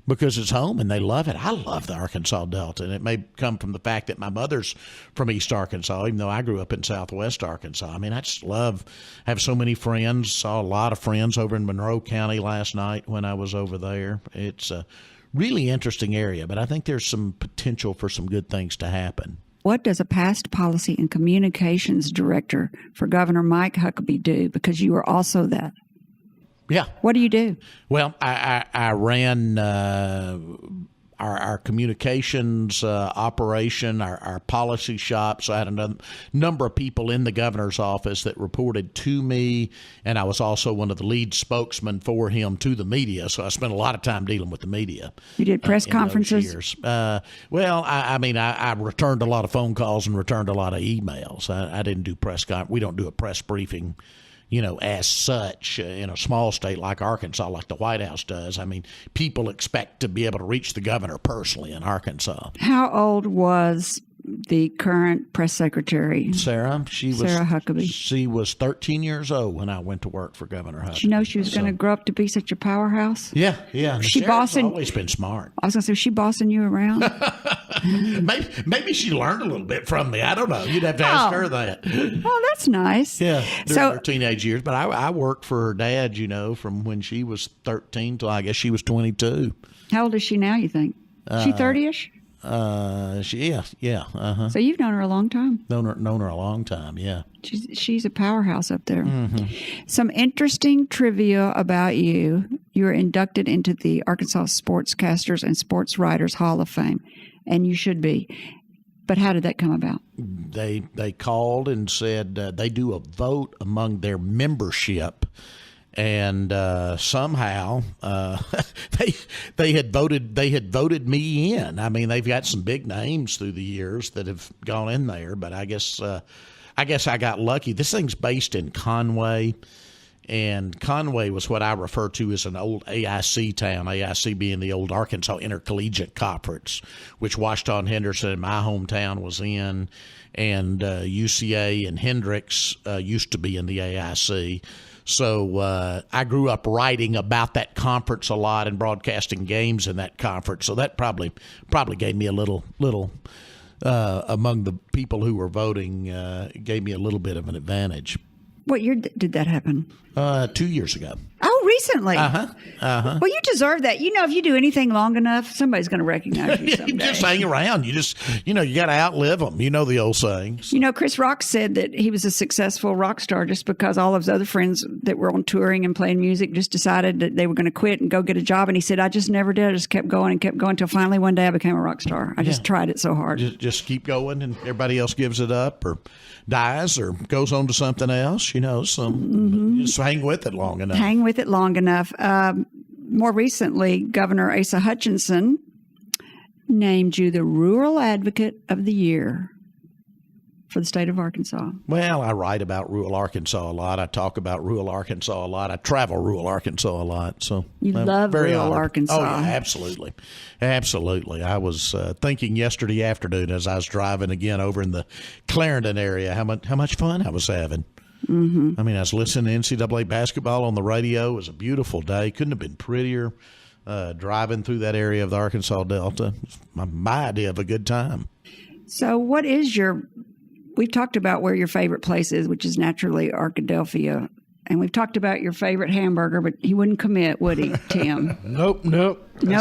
Because it's home and they love it. I love the Arkansas Delta, and it may come from the fact that my mother's from East Arkansas, even though I grew up in Southwest Arkansas. I mean, I just have so many friends. Saw a lot of friends over in Monroe County last night when I was over there. It's a really interesting area, but I think there's some potential for some good things to happen. What does a past policy and communications director for Governor Mike Huckabee do? Because you were also that. Yeah. What do you do? Well, I ran our communications operation, our policy shop. So I had a number of people in the governor's office that reported to me, and I was also one of the lead spokesmen for him to the media. So I spent a lot of time dealing with the media. You did press in conferences? those years. Well, I returned a lot of phone calls and returned a lot of emails. I didn't do we don't do a press briefing, you know, as such, in a small state like Arkansas, like the White House does. I mean, people expect to be able to reach the governor personally in Arkansas. How old was the current press secretary? Sarah Huckabee. She was 13 years old when I went to work for Governor Huckabee. Did you know she was going to grow up to be such a powerhouse? Yeah. She Sarah's always been smart. I was going to say, was she bossing you around? Maybe she learned a little bit from me. I don't know. You'd have to ask her that. Oh, that's nice. Yeah, during her teenage years. But I worked for her dad, you know, from when she was 13 till I guess she was 22. How old is she now, you think? She 30-ish? Yeah. So you've known her a long time. Known her a long time, yeah. She's a powerhouse up there. Mm-hmm. Some interesting trivia about you. You were inducted into the Arkansas Sportscasters and Sports Writers Hall of Fame, and you should be. But how did that come about? They called and said they do a vote among their membership. And somehow they had voted me in. I mean, they've got some big names through the years that have gone in there, but I guess I got lucky. This thing's based in Conway, And Conway was what I refer to as an old AIC town, AIC being the old Arkansas Intercollegiate Conference, which Washington Henderson, my hometown, was in, and UCA and Hendricks used to be in the AIC. So I grew up writing about that conference a lot and broadcasting games in that conference. So that probably gave me a little among the people who were voting, gave me a little bit of an advantage. What year did that happen? 2 years ago. Oh, recently. Uh-huh. Well, you deserve that. You know, if you do anything long enough, somebody's going to recognize you someday. You just hang around. You got to outlive them. You know the old sayings. You know, Chris Rock said that he was a successful rock star just because all of his other friends that were on touring and playing music just decided that they were going to quit and go get a job. And he said, I just never did. I just kept going until finally one day I became a rock star. I just tried it so hard. Just keep going, and everybody else gives it up or dies or goes on to something else. You know, just hang with it long enough. Hang with it long enough. More recently, Governor Asa Hutchinson named you the Rural Advocate of the Year for the state of Arkansas. Well, I write about rural Arkansas a lot. I talk about rural Arkansas a lot. I travel rural Arkansas a lot. So you I'm love very rural honored. Arkansas. Oh, yeah, absolutely. Absolutely. I was thinking yesterday afternoon as I was driving again over in the Clarendon area how much fun I was having. Mm-hmm. I mean, I was listening to NCAA basketball on the radio. It was a beautiful day. Couldn't have been prettier. Driving through that area of the Arkansas Delta. It's my idea of a good time. So what is we've talked about where your favorite place is, which is naturally Arkadelphia. And we've talked about your favorite hamburger, but he wouldn't commit, would he, Tim? Nope. No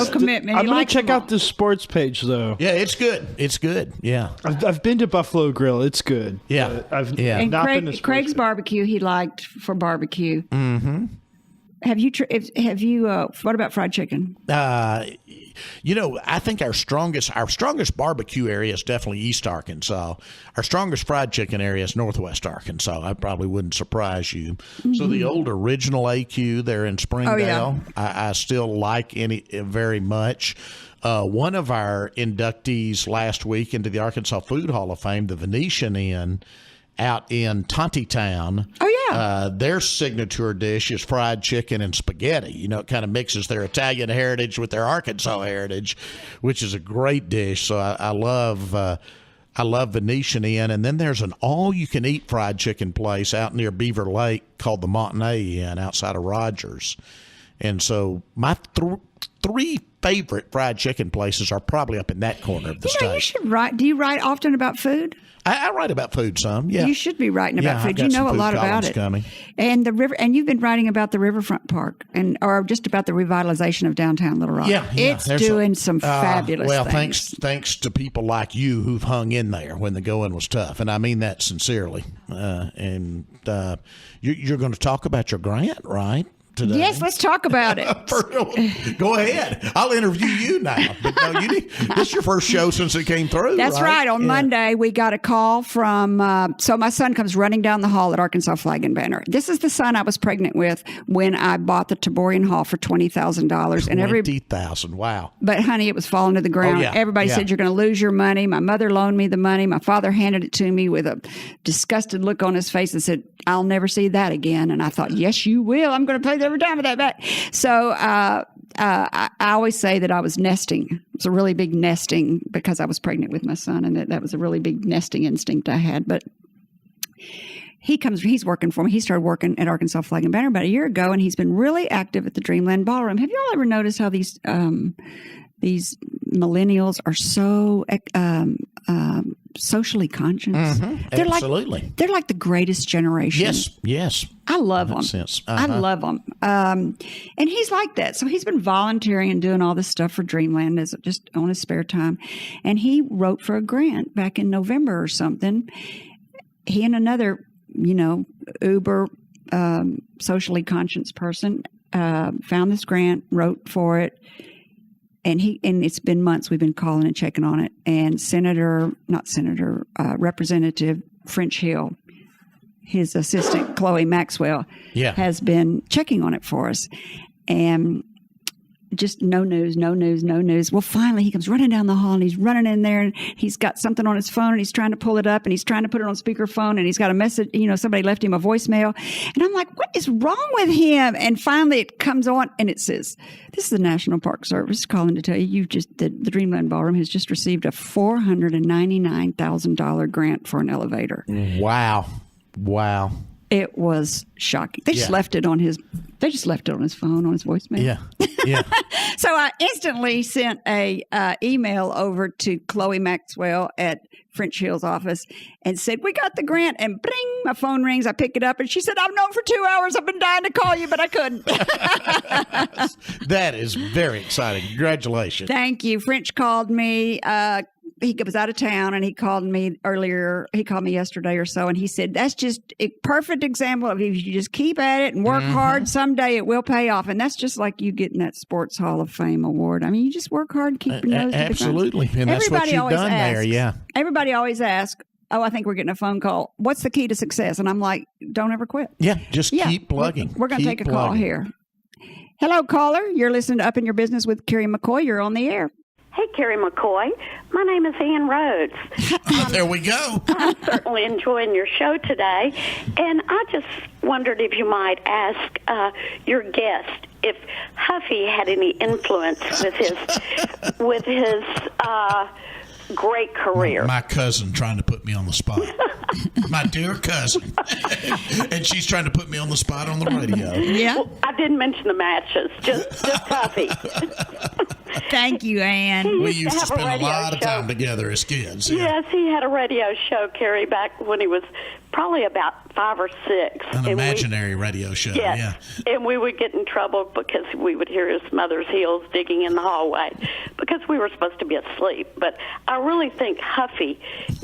commitment. I'm going to check out the sports page, though. Yeah, it's good. It's good. Yeah. I've been to Buffalo Grill. It's good. Yeah. And not been to Craig's barbecue he liked for barbecue. Mm-hmm. Have you what about fried chicken? I think our strongest barbecue area is definitely East Arkansas. Our strongest fried chicken area is Northwest Arkansas. I probably wouldn't surprise you. Mm-hmm. So the old original AQ there in Springdale, I still like very much. One of our inductees last week into the Arkansas Food Hall of Fame, the Venetian Inn, out in Tontitown. Oh, yeah. Their signature dish is fried chicken and spaghetti. You know, it kind of mixes their Italian heritage with their Arkansas heritage, which is a great dish. So I love Venetian Inn. And then there's an all-you-can-eat fried chicken place out near Beaver Lake called the Montenay Inn outside of Rogers. And so my three favorite fried chicken places are probably up in that corner of the state. You should write. Do you write often about food? I write about food some, yeah. You should be writing about food. You know a lot about it. Coming. And the river, and you've been writing about the Riverfront Park, or just about the revitalization of downtown Little Rock. Yeah, it's doing some fabulous things. Well, thanks to people like you who've hung in there when the going was tough, and I mean that sincerely. You're going to talk about your grant, right? Today. Yes, let's talk about it. Go ahead. I'll interview you now. But no, this is your first show since it came through. That's right. On Monday, we got a call from. So my son comes running down the hall at Arkansas Flag and Banner. This is the son I was pregnant with when I bought the Taborian Hall for $20,000. $20,000. Wow. But honey, it was falling to the ground. Oh, yeah. Everybody said you're going to lose your money. My mother loaned me the money. My father handed it to me with a disgusted look on his face and said, "I'll never see that again." And I thought, yes, you will. I'm going to pay every time of that back. So I always say that I was nesting. It was a really big nesting because I was pregnant with my son, and that was a really big nesting instinct I had. But he's working for me. He started working at Arkansas Flag and Banner about a year ago, and he's been really active at the Dreamland Ballroom. Have you all ever noticed how these millennials are so socially conscious? Mm-hmm. Absolutely. They're like the greatest generation. Yes. I love them. I love them. And he's like that. So he's been volunteering and doing all this stuff for Dreamland as just on his spare time. And he wrote for a grant back in November or something. He and another, uber socially conscious person found this grant, wrote for it. And it's been months we've been calling and checking on it. And Representative French Hill, his assistant, Chloe Maxwell, has been checking on it for us. And just no news. Well, finally, he comes running down the hall, and he's running in there, and he's got something on his phone, and he's trying to pull it up, and he's trying to put it on speakerphone, and he's got a message, somebody left him a voicemail. And I'm like, what is wrong with him? And finally it comes on, and it says, this is the National Park Service calling to tell you the Dreamland Ballroom has just received a $499,000 grant for an elevator. Wow. It was shocking. They just left it on his phone, on his voicemail. Yeah. So I instantly sent a email over to Chloe Maxwell at French Hill's office and said, we got the grant, and bring, my phone rings. I pick it up, and she said, I've known for 2 hours. I've been dying to call you, but I couldn't. That is very exciting. Congratulations. Thank you. French called me. He was out of town, and he called me earlier. He called me yesterday or so, and he said, that's just a perfect example of if you just keep at it and work hard, someday it will pay off. And that's just like you getting that Sports Hall of Fame award. I mean, you just work hard and keep your nose to the ground. Absolutely. And that's what you've done there, yeah. Everybody always asks, I think we're getting a phone call. What's the key to success? And I'm like, don't ever quit. Yeah, just keep plugging. We're going to take a call here. Hello, caller. You're listening to Up in Your Business with Kerry McCoy. You're on the air. Hey, Kerry McCoy. My name is Ann Rhodes. There we go. I'm certainly enjoying your show today. And I just wondered if you might ask your guest if Huffy had any influence with his great career. My cousin trying to put me on the spot. My dear cousin. And she's trying to put me on the spot on the radio. Yeah. Well, I didn't mention the matches, just Huffy. Thank you, Ann. We used to spend a lot of time together as kids. Yeah. Yes, he had a radio show, Kerry, back when he was probably about 5 or 6. An imaginary radio show, yeah. And we would get in trouble because we would hear his mother's heels digging in the hallway because we were supposed to be asleep. But I really think Huffy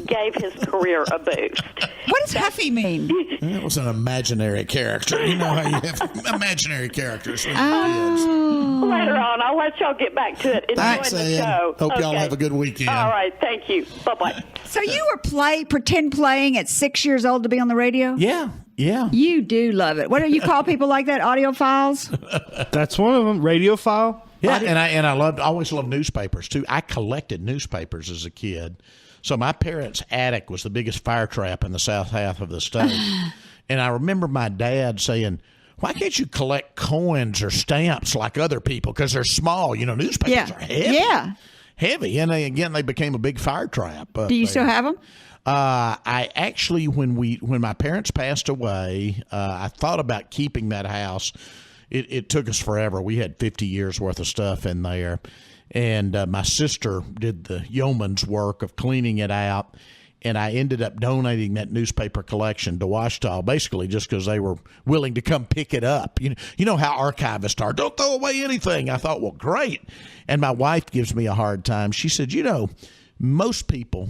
gave his career a boost. What does Huffy mean? It was an imaginary character. You know how you have imaginary characters when you're kids. Later on, I'll let y'all get back to it. Thanks, Enjoy the Ann. show. Hope y'all have a good weekend. All right, thank you. Bye-bye. So you were pretend playing at 6 years old to be on the radio? Yeah. You do love it. What do you call people like that? Audiophiles? That's one of them. Radiophile. Yeah, and I always loved newspapers too. I collected newspapers as a kid. So my parents' attic was the biggest fire trap in the south half of the state. And I remember my dad saying, why can't you collect coins or stamps like other people? Because they're small. Newspapers are heavy. Yeah. Heavy. And they became a big fire trap. Do you still have them? I actually, when my parents passed away, I thought about keeping that house. It took us forever. We had 50 years worth of stuff in there. And my sister did the yeoman's work of cleaning it out. And I ended up donating that newspaper collection to Ouachita, basically just because they were willing to come pick it up. You know how archivists are. Don't throw away anything. I thought, well, great. And my wife gives me a hard time. She said, most people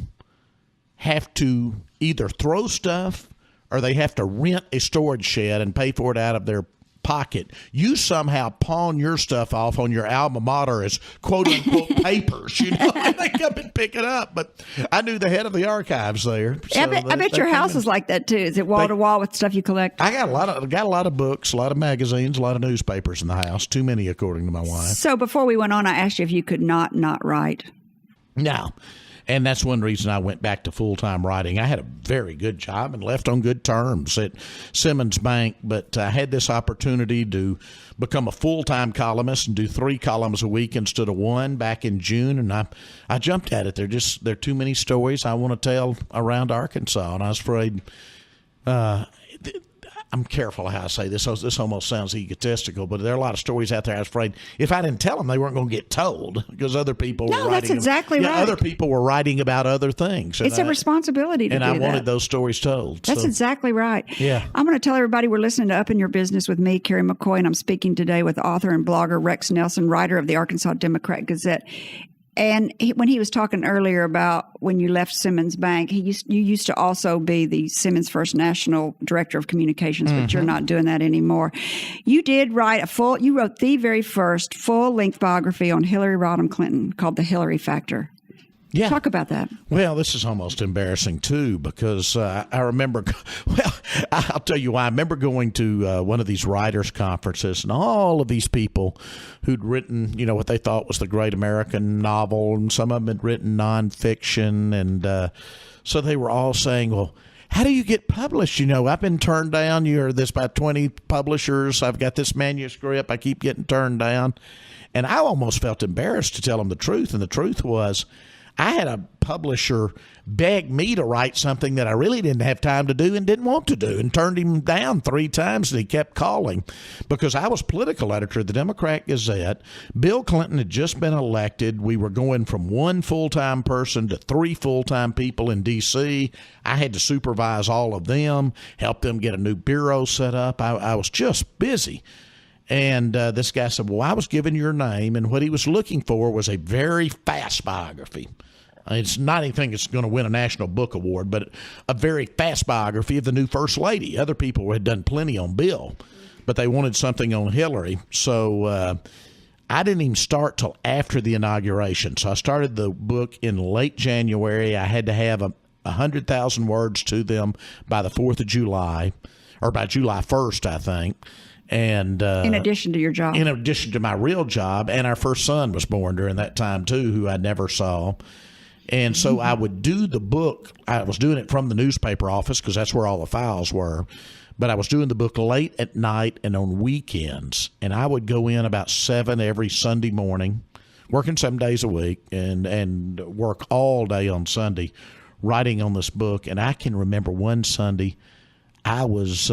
have to either throw stuff or they have to rent a storage shed and pay for it out of their pocket. You somehow pawn your stuff off on your alma mater as quote unquote papers, and they come and pick it up. But I knew the head of the archives there. So I bet your house is like that too. Is it wall to wall with stuff you collect? I got a lot of books, a lot of magazines, a lot of newspapers in the house. Too many, according to my wife. So before we went on, I asked you if you could not write. No. And that's one reason I went back to full-time writing. I had a very good job and left on good terms at Simmons Bank, but I had this opportunity to become a full-time columnist and do 3 columns a week instead of 1 back in June, and I jumped at it. There are too many stories I want to tell around Arkansas, and I was afraid I'm careful how I say this. This almost sounds egotistical, but there are a lot of stories out there I was afraid if I didn't tell them, they weren't going to get told because other people were writing. No, that's exactly right. Other people were writing about other things. It's a responsibility to do that. And I wanted those stories told. That's exactly right. Yeah. I'm going to tell everybody we're listening to Up in Your Business with me, Kerry McCoy, and I'm speaking today with author and blogger Rex Nelson, writer of the Arkansas Democrat-Gazette. And when he was talking earlier about when you left Simmons Bank, you used to also be the Simmons First National Director of Communications, but you're not doing that anymore. You did write you wrote the very first full-length biography on Hillary Rodham Clinton called The Hillary Factor. Yeah. Talk about that. Well, this is almost embarrassing, too, because I remember, well, I'll tell you why. I remember going to one of these writers' conferences, and all of these people who'd written, what they thought was the great American novel, and some of them had written nonfiction, and so they were all saying, well, how do you get published? I've been turned down. You're this by 20 publishers. I've got this manuscript. I keep getting turned down. And I almost felt embarrassed to tell them the truth, and the truth was, I had a publisher beg me to write something that I really didn't have time to do and didn't want to do, and turned him down 3 times, and he kept calling because I was political editor of the Democrat-Gazette. Bill Clinton had just been elected. We were going from 1 full-time person to 3 full-time people in D.C. I had to supervise all of them, help them get a new bureau set up. I was just busy. And this guy said, well, I was given your name, and what he was looking for was a very fast biography. It's not anything that's going to win a National Book Award, but a very fast biography of the new First Lady. Other people had done plenty on Bill, but they wanted something on Hillary. So I didn't even start till after the inauguration. So I started the book in late January. I had to have 100,000 words to them by the 4th of July, or by July 1st, I think. And in addition to your job, in addition to my real job, and our first son was born during that time too, who I never saw. And so I would do the book. I was doing it from the newspaper office because that's where all the files were. But I was doing the book late at night and on weekends. And I would go in about 7 every Sunday morning, working 7 days a week, and work all day on Sunday, writing on this book. And I can remember one Sunday, I was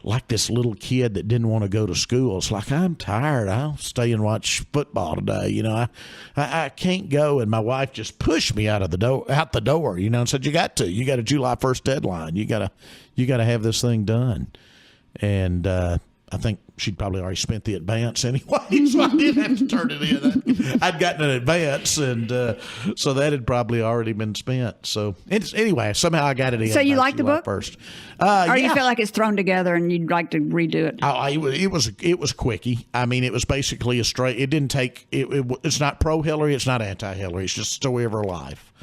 like this little kid that didn't want to go to school. It's like, I'm tired. I'll stay and watch football today. I can't go. And my wife just pushed me out the door, and said, you got a July 1st deadline. You got to have this thing done. And I think she'd probably already spent the advance anyway, so I didn't have to turn it in. I'd gotten an advance, and so that had probably already been spent. So anyway, somehow I got it in. So you like the book? First. Or you feel like it's thrown together and you'd like to redo it? It was quickie. I mean, it was basically a straight. It didn't take. It's not pro Hillary. It's not anti Hillary. It's just a story of her life.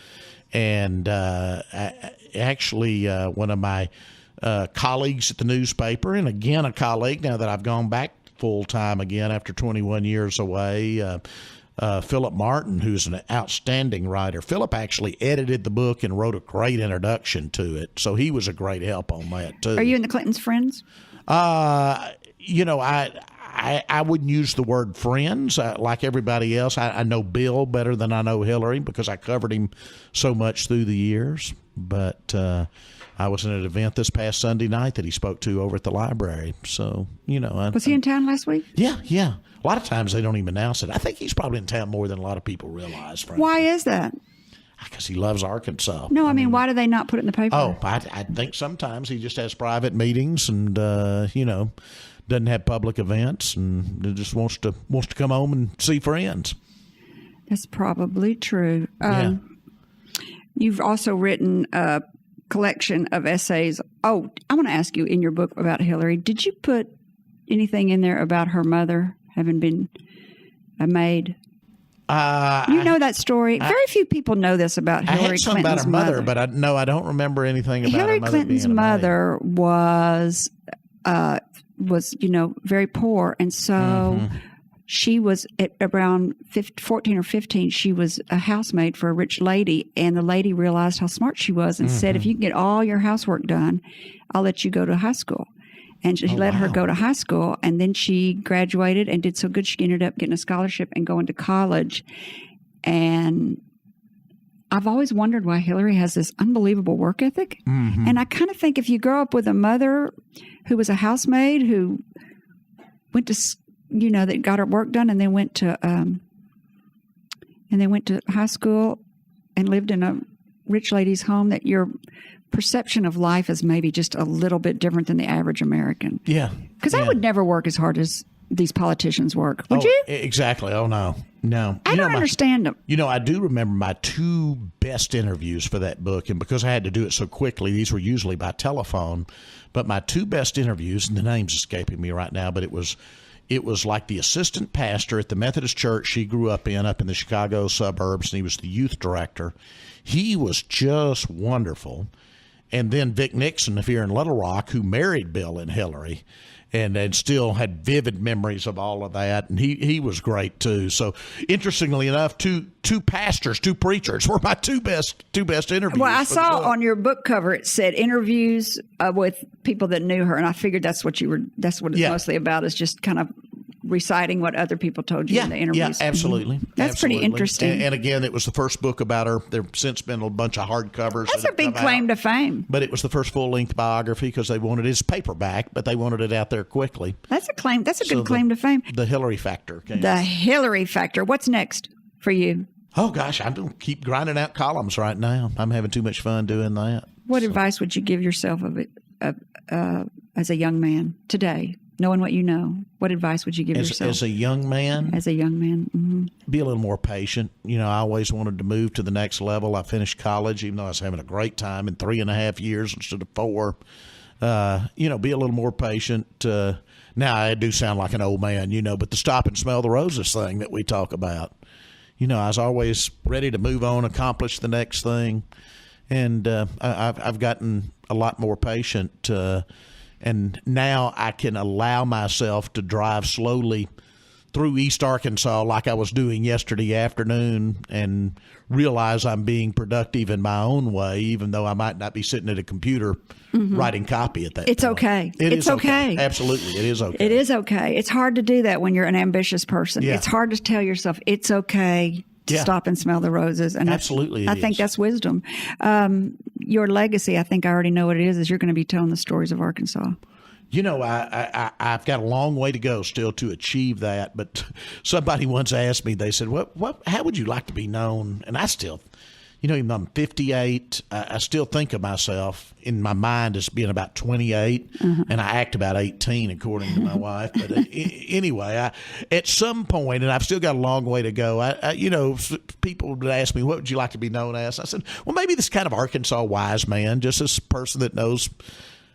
And actually, one of my colleagues at the newspaper, and again a colleague now that I've gone back full time again after 21 years away, Philip Martin, who's an outstanding writer. Philip actually edited the book and wrote a great introduction to it, so he was a great help on that too. Are you and the Clintons friends? I wouldn't use the word friends like everybody else. I know Bill better than I know Hillary because I covered him so much through the years, but I was at an event this past Sunday night that he spoke to over at the library. So, was he in town last week? Yeah. A lot of times they don't even announce it. I think he's probably in town more than a lot of people realize. Frankly. Why is that? Because he loves Arkansas. No, I mean, why do they not put it in the paper? Oh, I think sometimes he just has private meetings and, doesn't have public events and just wants to come home and see friends. That's probably true. Yeah. You've also written a collection of essays. Oh, I want to ask you, in your book about Hillary, did you put anything in there about her mother having been a maid? You know that story. Very few people know this about Hillary Clinton's about her mother, mother. But I don't remember anything about Hillary her mother Clinton's being a mother was very poor, and so she was at around 14 or 15. She was a housemaid for a rich lady, and the lady realized how smart she was and said, if you can get all your housework done, I'll let you go to high school. And she let her go to high school, and then she graduated and did so good she ended up getting a scholarship and going to college. And I've always wondered why Hillary has this unbelievable work ethic. And I kind of think if you grow up with a mother who was a housemaid, who went to, that got her work done, and then went to high school and lived in a rich lady's home, that your perception of life is maybe just a little bit different than the average American. Yeah. Because I would never work as hard as these politicians work. Would you? Exactly. Oh, no. I don't understand them. I do remember my 2 best interviews for that book, and because I had to do it so quickly, these were usually by telephone, but my 2 best interviews, and the name's escaping me right now, but it was it was like the assistant pastor at the Methodist church she grew up in the Chicago suburbs, and he was the youth director. He was just wonderful. And then Vic Nixon here in Little Rock, who married Bill and Hillary, and still had vivid memories of all of that. And he was great, too. So, interestingly enough, two pastors, two preachers were my two best interviews. Well, I saw on your book cover, it said interviews with people that knew her. And I figured that's what it's mostly about, is just kind of reciting what other people told you in the interviews. Yeah, absolutely. Mm-hmm. That's pretty interesting. And again, it was the first book about her. There have since been a bunch of hardcovers. That's a big claim to fame. But it was the first full-length biography because they wanted his paperback, but they wanted it out there quickly. That's a claim. That's a good claim to fame. The Hillary factor came. The Hillary factor. What's next for you? Oh, gosh, I'm going to keep grinding out columns right now. I'm having too much fun doing that. What advice would you give yourself as a young man today? Knowing what you know, what advice would you give yourself? As a young man? As a young man. Mm-hmm. Be a little more patient. I always wanted to move to the next level. I finished college, even though I was having a great time, in 3.5 years instead of 4. Be a little more patient. Now, I do sound like an old man, but the stop and smell the roses thing that we talk about. I was always ready to move on, accomplish the next thing. And I've gotten a lot more patient. And now I can allow myself to drive slowly through East Arkansas like I was doing yesterday afternoon and realize I'm being productive in my own way, even though I might not be sitting at a computer writing copy at that It's point. okay. It's okay. Absolutely. It is okay. It is okay. It's hard to do that when you're an ambitious person. Yeah. It's hard to tell yourself it's okay to stop and smell the roses. And absolutely. I think that's wisdom. Your legacy, I think I already know what it is you're going to be telling the stories of Arkansas. I've got a long way to go still to achieve that. But somebody once asked me, they said, how would you like to be known? And I still, even though I'm 58, I still think of myself in my mind as being about 28, and I act about 18, according to my wife. But anyway, at some point, and I've still got a long way to go, people would ask me, what would you like to be known as? I said, well, maybe this kind of Arkansas wise man, just this person that knows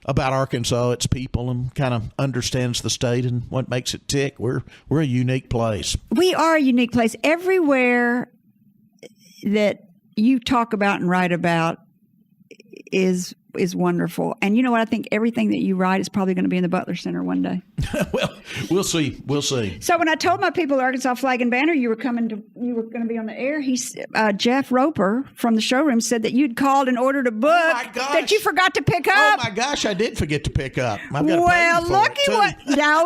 about Arkansas, its people, and kind of understands the state and what makes it tick. We're a unique place. We are a unique place. Everywhere that you talk about and write about is wonderful. And you know what? I think everything that you write is probably going to be in the Butler Center one day. Well, we'll see. We'll see. So when I told my people at Arkansas Flag and Banner you were going to be on the air, Jeff Roper from the showroom said that you'd called in order to book that you forgot to pick up. Oh my gosh, I did forget to pick up. No,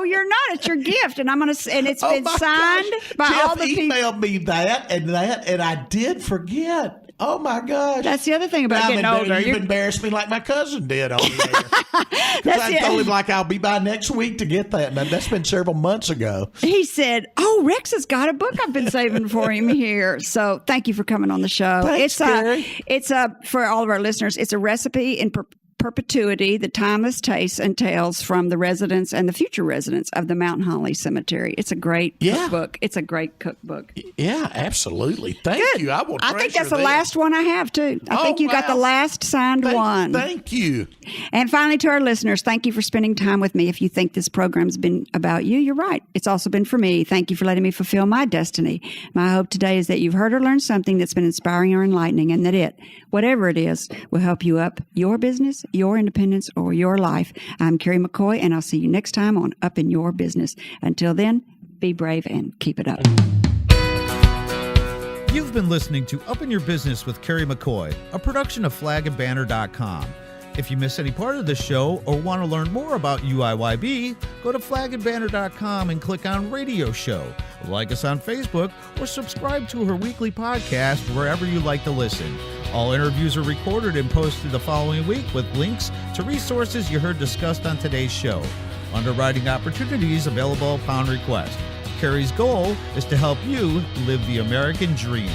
you're not. It's your gift, and it's been signed by Jeff all the people. Jeff emailed me that, and I did forget. Oh my gosh! That's the other thing about getting older. You've embarrassed me like my cousin did on the air. I told him I'll be by next week to get that. And that's been several months ago. He said, "Oh, Rex has got a book I've been saving for him here." So thank you for coming on the show. Thanks, Kerry. It's for all of our listeners. It's a recipe in perpetuity, the timeless tastes and tales from the residents and the future residents of the Mount Holly Cemetery. It's a great cookbook. It's a great cookbook. Yeah, absolutely. Thank you. I think that's the last one I have, too. I think you got the last signed one. Thank you. And finally, to our listeners, thank you for spending time with me. If you think this program's been about you, you're right. It's also been for me. Thank you for letting me fulfill my destiny. My hope today is that you've heard or learned something that's been inspiring or enlightening, and that whatever it is, will help you up your business, your independence, or your life. I'm Kerry McCoy, and I'll see you next time on Up in Your Business. Until then, be brave and keep it up. You've been listening to Up in Your Business with Kerry McCoy, a production of flagandbanner.com. If you miss any part of the show or want to learn more about UIYB, go to flagandbanner.com and click on Radio Show. Like us on Facebook or subscribe to her weekly podcast wherever you like to listen. All interviews are recorded and posted the following week with links to resources you heard discussed on today's show. Underwriting opportunities available upon request. Kerry's goal is to help you live the American dream.